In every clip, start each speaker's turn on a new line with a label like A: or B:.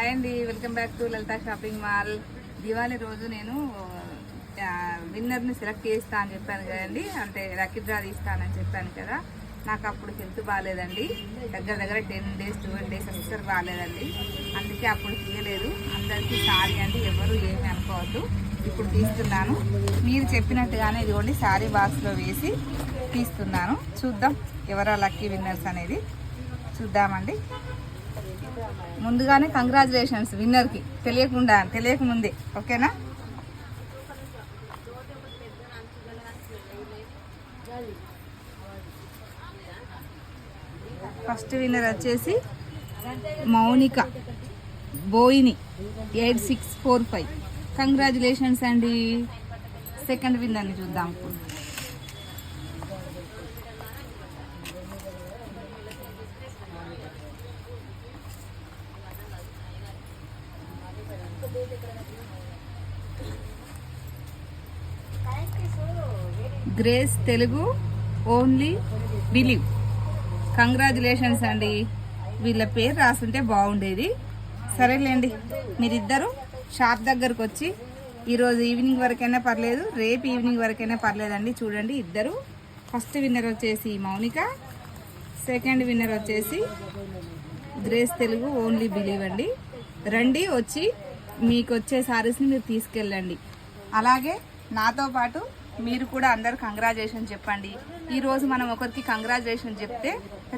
A: Hi అండి, welcome back to Lalitha shopping mall. Diwali రోజు నేను విన్నర్ని సెలెక్ట్ చేస్తా అని చెప్పాను కదండి, అంటే లక్కీ డ్రా తీస్తానని చెప్పాను కదా. నాకు అప్పుడు హెల్త్ బాగాలేదండి, దగ్గర 10 days 12 days అసలు బాగాలేదండి, అందుకే అప్పుడు తీయలేదు. అందరికీ సారీ అండి, ఎవరు ఏమి అనుకోవద్దు. ఇప్పుడు తీస్తున్నాను, మీరు చెప్పినట్టుగానే ఇదిగోండి సారీ బాక్స్లో వేసి తీస్తున్నాను. చూద్దాం ఎవరా లక్కీ విన్నర్స్ అనేది చూద్దామండి. ముందుగానే కంగ్రాచులేషన్స్ విన్నర్కి, తెలియకముందే, ఓకేనా. ఫస్ట్ విన్నర్ వచ్చేసి మౌనిక బోయిని 8645. కంగ్రాచులేషన్స్ అండి. సెకండ్ విన్నర్ని చూద్దాం ఇప్పుడు. Grace Telugu only believe. Congratulations అండి. వీళ్ళ పేరు రాసుంటే బాగుండేది. సరేలేండి, మీరిద్దరు షాప్ దగ్గరకు వచ్చి ఈరోజు ఈవినింగ్ వరకైనా పర్లేదు, రేపు ఈవినింగ్ వరకైనా పర్లేదండి. చూడండి, ఇద్దరు ఫస్ట్ విన్నర్ వచ్చేసి మౌనిక, సెకండ్ విన్నర్ వచ్చేసి గ్రేస్ తెలుగు ఓన్లీ బిలీవ్ అండి. రండి, వచ్చి మీకు వచ్చే సారీస్ని మీరు తీసుకెళ్ళండి. అలాగే నాతో పాటు మీరు కూడా అందరు కంగ్రాచులేషన్ చెప్పండి. ఈరోజు మనం ఒకరికి కంగ్రాచులేషన్ చెప్తే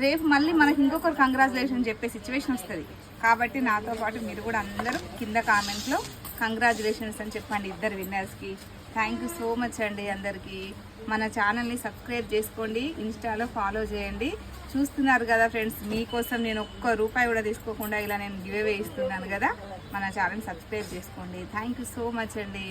A: రేపు మళ్ళీ మనకి ఇంకొకరు కంగ్రాచులేషన్ చెప్పే సిచ్యువేషన్ వస్తుంది. కాబట్టి నాతో పాటు మీరు కూడా అందరూ కింద కామెంట్లో కంగ్రాచులేషన్స్ అని చెప్పండి ఇద్దరు విన్నర్స్కి. థ్యాంక్ యూ సో మచ్ అండి అందరికీ. మన ఛానల్ని సబ్స్క్రైబ్ చేసుకోండి, ఇన్స్టాలో ఫాలో చేయండి. చూస్తున్నారు కదా ఫ్రెండ్స్, మీకోసం నేను ₹1 కూడా తీసుకోకుండా ఇలా నేను గివ్ అవే ఇస్తున్నాను కదా. మన ఛానల్ని సబ్స్క్రైబ్ చేసుకోండి. థ్యాంక్ యూ సో మచ్ అండి.